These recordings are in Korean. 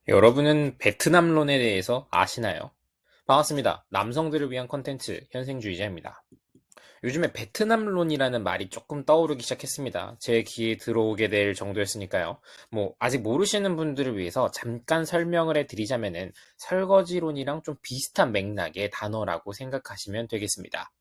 여러분은 베트남론에 대해서 아시나요? 반갑습니다. 남성들을 위한 컨텐츠 현생주의자입니다. 요즘에 베트남론이라는 말이 조금 떠오르기 시작했습니다. 제 귀에 들어오게 될 정도였으니까요. 아직 모르시는 분들을 위해서 잠깐 설명을 해드리자면은 설거지론이랑 좀 비슷한 맥락의 단어라고 생각하시면 되겠습니다.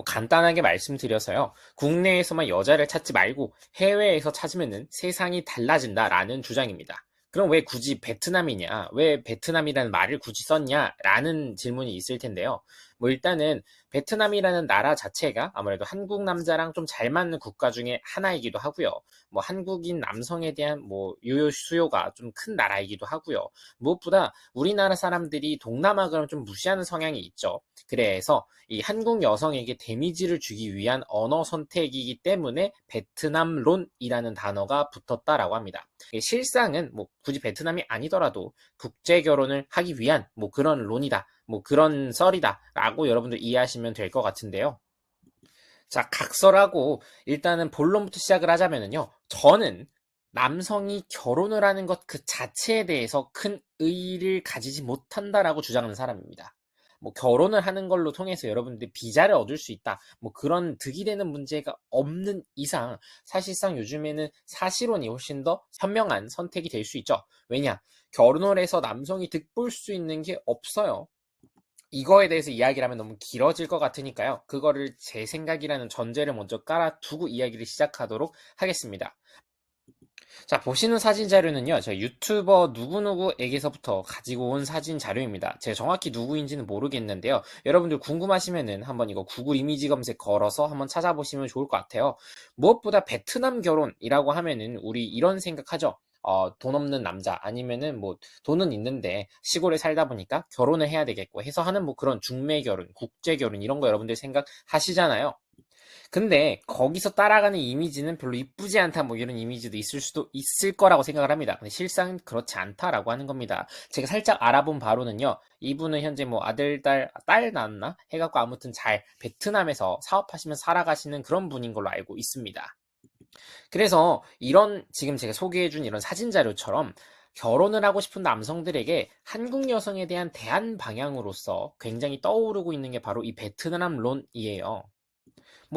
간단하게 말씀드려서요. 국내에서만 여자를 찾지 말고 해외에서 찾으면은 세상이 달라진다라는 주장입니다. 그럼 왜 굳이 베트남이냐? 왜 베트남이라는 말을 굳이 썼냐? 라는 질문이 있을 텐데요. 일단은 베트남이라는 나라 자체가 아무래도 한국 남자랑 좀 잘 맞는 국가 중에 하나이기도 하고요. 한국인 남성에 대한 유효 수요가 좀 큰 나라이기도 하고요. 무엇보다 우리나라 사람들이 동남아 그럼 좀 무시하는 성향이 있죠. 그래서 이 한국 여성에게 데미지를 주기 위한 언어 선택이기 때문에 베트남론이라는 단어가 붙었다라고 합니다. 실상은 굳이 베트남이 아니더라도 국제 결혼을 하기 위한 그런 론이다, 그런 썰이다라고 여러분들 이해하시면 될 것 같은데요. 자, 각설하고 일단은 본론부터 시작을 하자면요. 저는 남성이 결혼을 하는 것 그 자체에 대해서 큰 의의를 가지지 못한다라고 주장하는 사람입니다. 결혼을 하는 걸로 통해서 여러분들이 비자를 얻을 수 있다. 그런 득이 되는 문제가 없는 이상 사실상 요즘에는 사실혼이 훨씬 더 현명한 선택이 될 수 있죠. 왜냐? 결혼을 해서 남성이 득볼 수 있는 게 없어요. 이거에 대해서 이야기를 하면 너무 길어질 것 같으니까요. 그거를 제 생각이라는 전제를 먼저 깔아두고 이야기를 시작하도록 하겠습니다. 자, 보시는 사진 자료는요, 저 유튜버 누구누구에게서부터 가지고 온 사진 자료입니다. 제가 정확히 누구인지는 모르겠는데요. 여러분들 궁금하시면은 한번 이거 구글 이미지 검색 걸어서 한번 찾아보시면 좋을 것 같아요. 무엇보다 베트남 결혼이라고 하면은 우리 이런 생각하죠. 돈 없는 남자 아니면은 돈은 있는데 시골에 살다 보니까 결혼을 해야 되겠고 해서 하는 그런 중매 결혼, 국제 결혼 이런 거 여러분들 생각하시잖아요. 근데 거기서 따라가는 이미지는 별로 이쁘지 않다 이런 이미지도 있을 수도 있을 거라고 생각을 합니다. 근데 실상은 그렇지 않다라고 하는 겁니다. 제가 살짝 알아본 바로는요. 이분은 현재 아들, 딸 낳았나? 해갖고 아무튼 잘 베트남에서 사업하시면서 살아가시는 그런 분인 걸로 알고 있습니다. 그래서 이런 지금 제가 소개해준 이런 사진 자료처럼 결혼을 하고 싶은 남성들에게 한국 여성에 대한 대안 방향으로서 굉장히 떠오르고 있는 게 바로 이 베트남론이에요.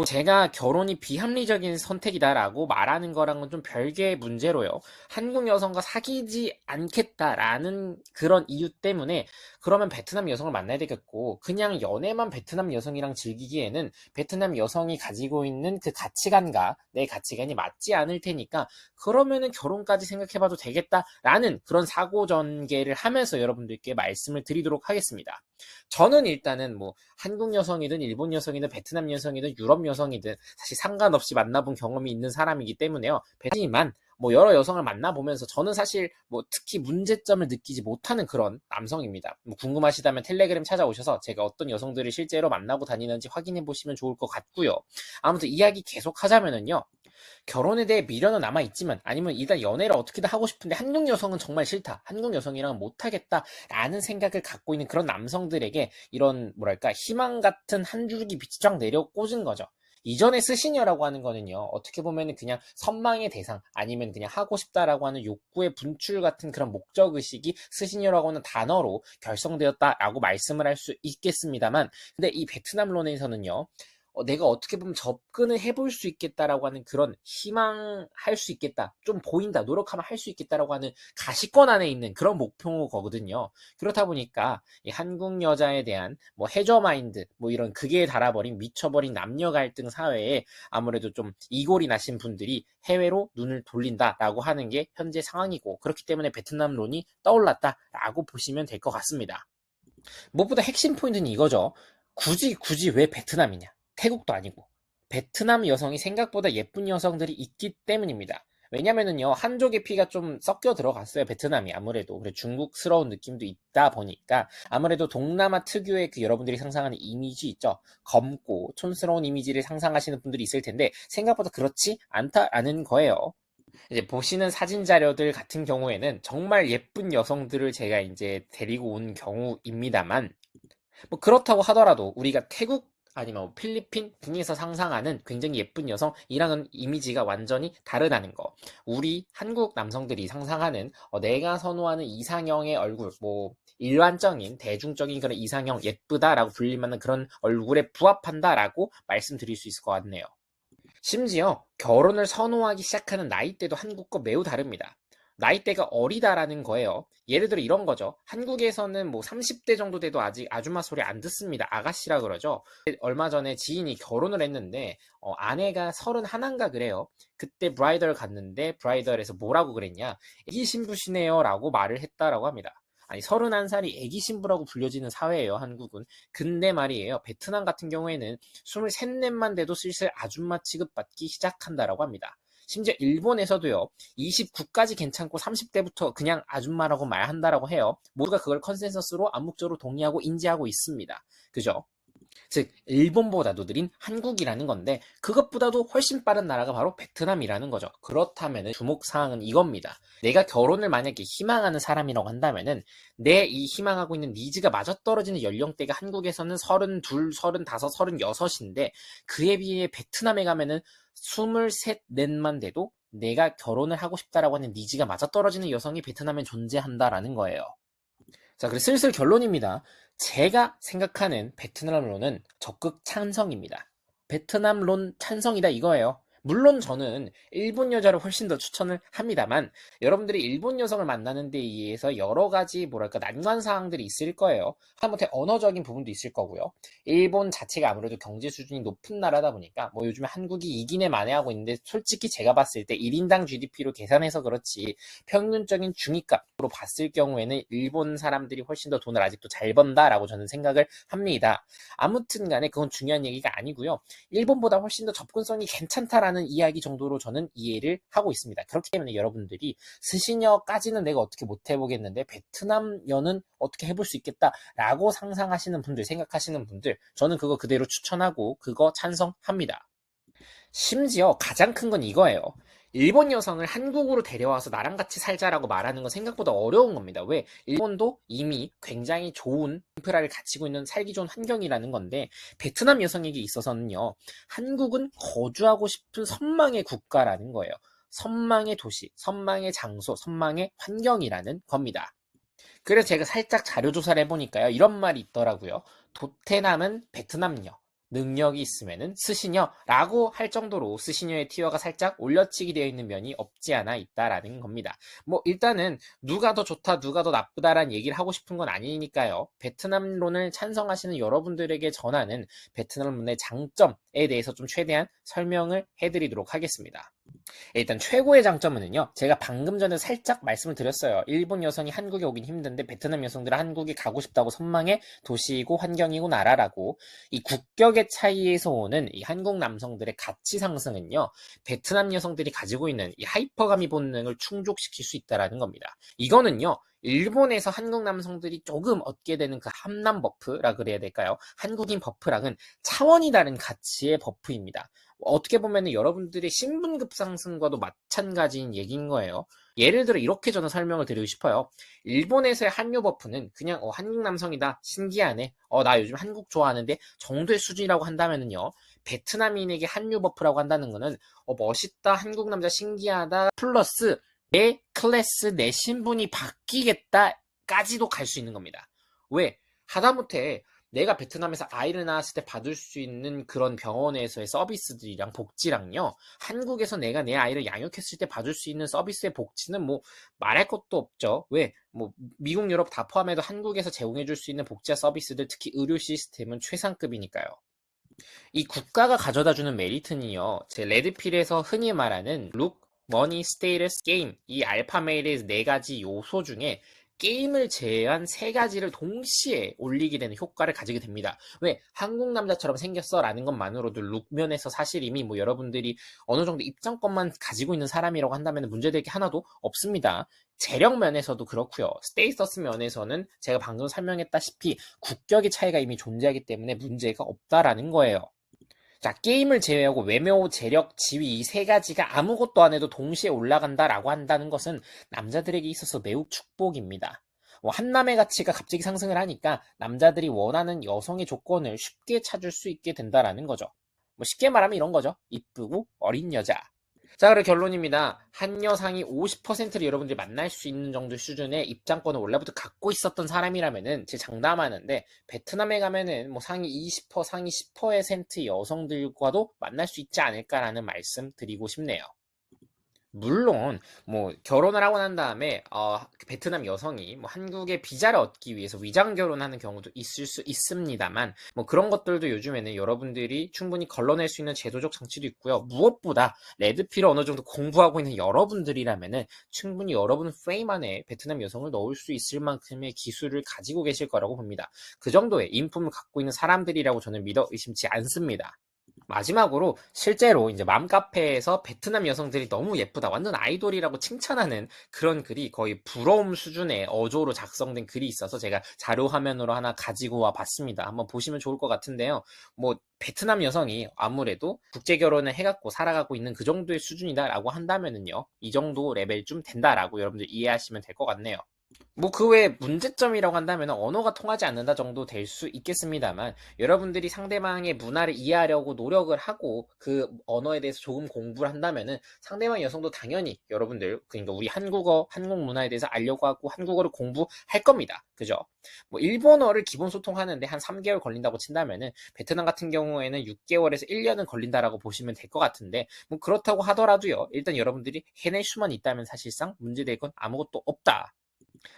제가 결혼이 비합리적인 선택이다라고 말하는 거랑은 좀 별개의 문제로요. 한국 여성과 사귀지 않겠다라는 그런 이유 때문에 그러면 베트남 여성을 만나야 되겠고 그냥 연애만 베트남 여성이랑 즐기기에는 베트남 여성이 가지고 있는 그 가치관과 내 가치관이 맞지 않을 테니까 그러면은 결혼까지 생각해봐도 되겠다라는 그런 사고 전개를 하면서 여러분들께 말씀을 드리도록 하겠습니다. 저는 일단은 한국 여성이든 일본 여성이든 베트남 여성이든 유럽 여성이든 사실 상관없이 만나본 경험이 있는 사람이기 때문에요. 하지만 여러 여성을 만나보면서 저는 사실 특히 문제점을 느끼지 못하는 그런 남성입니다. 궁금하시다면 텔레그램 찾아오셔서 제가 어떤 여성들을 실제로 만나고 다니는지 확인해 보시면 좋을 것 같고요. 아무튼 이야기 계속 하자면은요. 결혼에 대해 미련은 남아있지만 아니면 일단 연애를 어떻게든 하고 싶은데 한국 여성은 정말 싫다. 한국 여성이랑은 못하겠다라는 생각을 갖고 있는 그런 남성들에게 이런 뭐랄까 희망 같은 한 줄기 빛이 쫙 내려 꽂은 거죠. 이전에 스시녀라고 하는 거는요, 어떻게 보면 그냥 선망의 대상, 아니면 그냥 하고 싶다라고 하는 욕구의 분출 같은 그런 목적의식이 스시녀라고 하는 단어로 결성되었다라고 말씀을 할 수 있겠습니다만, 근데 이 베트남론에서는요, 내가 어떻게 보면 접근을 해볼 수 있겠다라고 하는 그런 희망할 수 있겠다. 좀 보인다. 노력하면 할 수 있겠다라고 하는 가시권 안에 있는 그런 목표거든요. 그렇다 보니까 이 한국 여자에 대한 해저 마인드 이런 극에 달아버린 미쳐버린 남녀 갈등 사회에 아무래도 좀 이골이 나신 분들이 해외로 눈을 돌린다라고 하는 게 현재 상황이고 그렇기 때문에 베트남론이 떠올랐다라고 보시면 될 것 같습니다. 무엇보다 핵심 포인트는 이거죠. 굳이 왜 베트남이냐? 태국도 아니고. 베트남 여성이 생각보다 예쁜 여성들이 있기 때문입니다. 왜냐면은요, 한족의 피가 좀 섞여 들어갔어요, 베트남이 아무래도. 그래, 중국스러운 느낌도 있다 보니까, 아무래도 동남아 특유의 그 여러분들이 상상하는 이미지 있죠? 검고, 촌스러운 이미지를 상상하시는 분들이 있을 텐데, 생각보다 그렇지 않다라는 거예요. 이제 보시는 사진 자료들 같은 경우에는 정말 예쁜 여성들을 제가 이제 데리고 온 경우입니다만, 그렇다고 하더라도 우리가 태국 아니면 뭐 필리핀 등에서 상상하는 굉장히 예쁜 여성이랑은 이미지가 완전히 다르다는 거. 우리 한국 남성들이 상상하는 내가 선호하는 이상형의 얼굴, 뭐 일반적인 대중적인 그런 이상형 예쁘다라고 불릴 만한 그런 얼굴에 부합한다라고 말씀드릴 수 있을 것 같네요. 심지어 결혼을 선호하기 시작하는 나이대도 한국과 매우 다릅니다. 나이대가 어리다라는 거예요. 예를 들어 이런 거죠. 한국에서는 뭐 30대 정도 돼도 아직 아줌마 소리 안 듣습니다. 아가씨라 그러죠. 얼마 전에 지인이 결혼을 했는데 아내가 31인가 그래요. 그때 브라이덜 갔는데 브라이덜에서 뭐라고 그랬냐? 애기 신부시네요 라고 말을 했다라고 합니다. 아니 31살이 애기 신부라고 불려지는 사회예요, 한국은. 근데 말이에요. 베트남 같은 경우에는 23, 4만 돼도 슬슬 아줌마 취급받기 시작한다라고 합니다. 심지어 일본에서도요. 29까지 괜찮고 30대부터 그냥 아줌마라고 말한다라고 해요. 모두가 그걸 컨센서스로 암묵적으로 동의하고 인지하고 있습니다. 그죠? 즉 일본보다도 느린 한국이라는 건데 그것보다도 훨씬 빠른 나라가 바로 베트남이라는 거죠. 그렇다면 주목사항은 이겁니다. 내가 결혼을 만약에 희망하는 사람이라고 한다면 내 이 희망하고 있는 니즈가 맞아떨어지는 연령대가 한국에서는 32, 35, 36인데 그에 비해 베트남에 가면은 23, 4만 돼도 내가 결혼을 하고 싶다라고 하는 니즈가 맞아떨어지는 여성이 베트남에 존재한다라는 거예요. 자, 그리고 슬슬 결론입니다. 제가 생각하는 베트남론은 적극 찬성입니다. 베트남론 찬성이다 이거예요. 물론 저는 일본 여자를 훨씬 더 추천을 합니다만 여러분들이 일본 여성을 만나는 데 의해서 여러 가지 뭐랄까 난관 사항들이 있을 거예요. 하다못해 언어적인 부분도 있을 거고요. 일본 자체가 아무래도 경제 수준이 높은 나라다 보니까 뭐 요즘에 한국이 이긴에 만회하고 있는데 솔직히 제가 봤을 때 1인당 GDP로 계산해서 그렇지 평균적인 중위값으로 봤을 경우에는 일본 사람들이 훨씬 더 돈을 아직도 잘 번다라고 저는 생각을 합니다. 아무튼 간에 그건 중요한 얘기가 아니고요. 일본보다 훨씬 더 접근성이 괜찮다라는 이야기 정도로 저는 이해를 하고 있습니다. 그렇기 때문에 여러분들이 스시녀까지는 내가 어떻게 못 해보겠는데 베트남여는 어떻게 해볼 수 있겠다라고 상상하시는 분들, 생각하시는 분들 저는 그거 그대로 추천하고 그거 찬성합니다. 심지어 가장 큰 건 이거예요. 일본 여성을 한국으로 데려와서 나랑 같이 살자라고 말하는 건 생각보다 어려운 겁니다. 왜? 일본도 이미 굉장히 좋은 인프라를 갖추고 있는 살기 좋은 환경이라는 건데 베트남 여성에게 있어서는요. 한국은 거주하고 싶은 선망의 국가라는 거예요. 선망의 도시, 선망의 장소, 선망의 환경이라는 겁니다. 그래서 제가 살짝 자료 조사를 해보니까요. 이런 말이 있더라고요. 도태남은 베트남녀. 능력이 있으면은 스시녀라고 할 정도로 스시녀의 티어가 살짝 올려치기 되어 있는 면이 없지 않아 있다라는 겁니다. 뭐 일단은 누가 더 좋다, 누가 더 나쁘다라는 얘기를 하고 싶은 건 아니니까요. 베트남론을 찬성하시는 여러분들에게 전하는 베트남론의 장점에 대해서 좀 최대한 설명을 해드리도록 하겠습니다. 일단 최고의 장점은요. 제가 방금 전에 살짝 말씀을 드렸어요. 일본 여성이 한국에 오긴 힘든데 베트남 여성들은 한국에 가고 싶다고 선망의 도시이고 환경이고 나라라고 이 국격의 차이에서 오는 이 한국 남성들의 가치 상승은요. 베트남 여성들이 가지고 있는 이 하이퍼가미 본능을 충족시킬 수 있다는 겁니다. 이거는요. 일본에서 한국 남성들이 조금 얻게 되는 그 함남 버프라 그래야 될까요? 한국인 버프랑은 차원이 다른 가치의 버프입니다. 어떻게 보면 여러분들의 신분급 상승과도 마찬가지인 얘기인 거예요. 예를 들어 이렇게 저는 설명을 드리고 싶어요. 일본에서의 한류 버프는 그냥 한국 남성이다 신기하네 나 요즘 한국 좋아하는데 정도의 수준이라고 한다면은요. 베트남인에게 한류 버프라고 한다는 거는 멋있다 한국 남자 신기하다 플러스 내 클래스 내 신분이 바뀌겠다까지도 갈 수 있는 겁니다. 왜? 하다못해 내가 베트남에서 아이를 낳았을 때 받을 수 있는 그런 병원에서의 서비스들이랑 복지랑요. 한국에서 내가 내 아이를 양육했을 때 받을 수 있는 서비스의 복지는 뭐 말할 것도 없죠. 왜? 뭐 미국, 유럽 다 포함해도 한국에서 제공해줄 수 있는 복지와 서비스들 특히 의료 시스템은 최상급이니까요. 이 국가가 가져다주는 메리트는요. 제 레드필에서 흔히 말하는 룩, 머니, 스테이터스, 게임 이 알파 메일의 4가지 요소 중에 게임을 제외한 3가지를 동시에 올리게 되는 효과를 가지게 됩니다. 왜? 한국 남자처럼 생겼어 라는 것만으로도 룩면에서 사실 이미 뭐 여러분들이 어느 정도 입장권만 가지고 있는 사람이라고 한다면 문제될 게 하나도 없습니다. 재력 면에서도 그렇고요. 스테이터스 면에서는 제가 방금 설명했다시피 국격의 차이가 이미 존재하기 때문에 문제가 없다라는 거예요. 자, 게임을 제외하고 외모, 재력, 지위 이 3가지가 아무것도 안 해도 동시에 올라간다라고 한다는 것은 남자들에게 있어서 매우 축복입니다. 뭐 한남의 가치가 갑자기 상승을 하니까 남자들이 원하는 여성의 조건을 쉽게 찾을 수 있게 된다라는 거죠. 뭐 쉽게 말하면 이런 거죠. 이쁘고 어린 여자. 자, 그리고 결론입니다. 한 여상이 50%를 여러분들이 만날 수 있는 정도 수준의 입장권을 원래부터 갖고 있었던 사람이라면은 제 장담하는데 베트남에 가면은 뭐 상위 20%, 상위 10% 여성들과도 만날 수 있지 않을까라는 말씀 드리고 싶네요. 물론 뭐 결혼을 하고 난 다음에 베트남 여성이 뭐 한국의 비자를 얻기 위해서 위장 결혼하는 경우도 있을 수 있습니다만 뭐 그런 것들도 요즘에는 여러분들이 충분히 걸러낼 수 있는 제도적 장치도 있고요. 무엇보다 레드필을 어느 정도 공부하고 있는 여러분들이라면은 충분히 여러분 프레임 안에 베트남 여성을 넣을 수 있을 만큼의 기술을 가지고 계실 거라고 봅니다. 그 정도의 인품을 갖고 있는 사람들이라고 저는 믿어 의심치 않습니다. 마지막으로 실제로 이제 맘카페에서 베트남 여성들이 너무 예쁘다, 완전 아이돌이라고 칭찬하는 그런 글이 거의 부러움 수준의 어조로 작성된 글이 있어서 제가 자료 화면으로 하나 가지고 와 봤습니다. 한번 보시면 좋을 것 같은데요. 뭐 베트남 여성이 아무래도 국제 결혼을 해갖고 살아가고 있는 그 정도의 수준이다라고 한다면은요, 이 정도 레벨쯤 된다라고 여러분들 이해하시면 될 것 같네요. 뭐 그 외에 문제점이라고 한다면 언어가 통하지 않는다 정도 될 수 있겠습니다만 여러분들이 상대방의 문화를 이해하려고 노력을 하고 그 언어에 대해서 조금 공부를 한다면은 상대방 여성도 당연히 여러분들 그러니까 우리 한국어, 한국 문화에 대해서 알려고 하고 한국어를 공부할 겁니다. 그죠? 뭐 일본어를 기본 소통하는데 한 3개월 걸린다고 친다면은 베트남 같은 경우에는 6개월에서 1년은 걸린다라고 보시면 될 것 같은데 뭐 그렇다고 하더라도요. 일단 여러분들이 해낼 수만 있다면 사실상 문제될 건 아무것도 없다.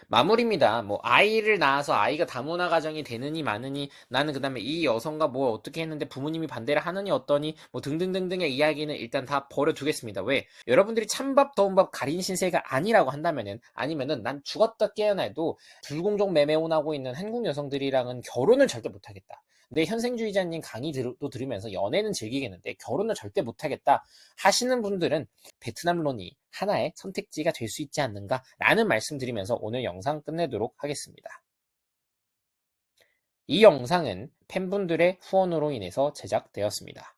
마무리입니다. 뭐 아이를 낳아서 아이가 다문화 가정이 되느니 마느니 나는 그다음에 이 여성과 뭘 어떻게 했는데 부모님이 반대를 하느니 어떠니 뭐 등등등등의 이야기는 일단 다 버려두겠습니다. 왜? 여러분들이 찬밥 더운 밥 가린 신세가 아니라고 한다면은 아니면은 난 죽었다 깨어나도 불공정 매매혼하고 있는 한국 여성들이랑은 결혼을 절대 못하겠다. 근데 현생주의자님 강의도 들으면서 연애는 즐기겠는데 결혼을 절대 못하겠다 하시는 분들은 베트남론이 하나의 선택지가 될 수 있지 않는가라는 말씀드리면서 오늘 영상 끝내도록 하겠습니다. 이 영상은 팬분들의 후원으로 인해서 제작되었습니다.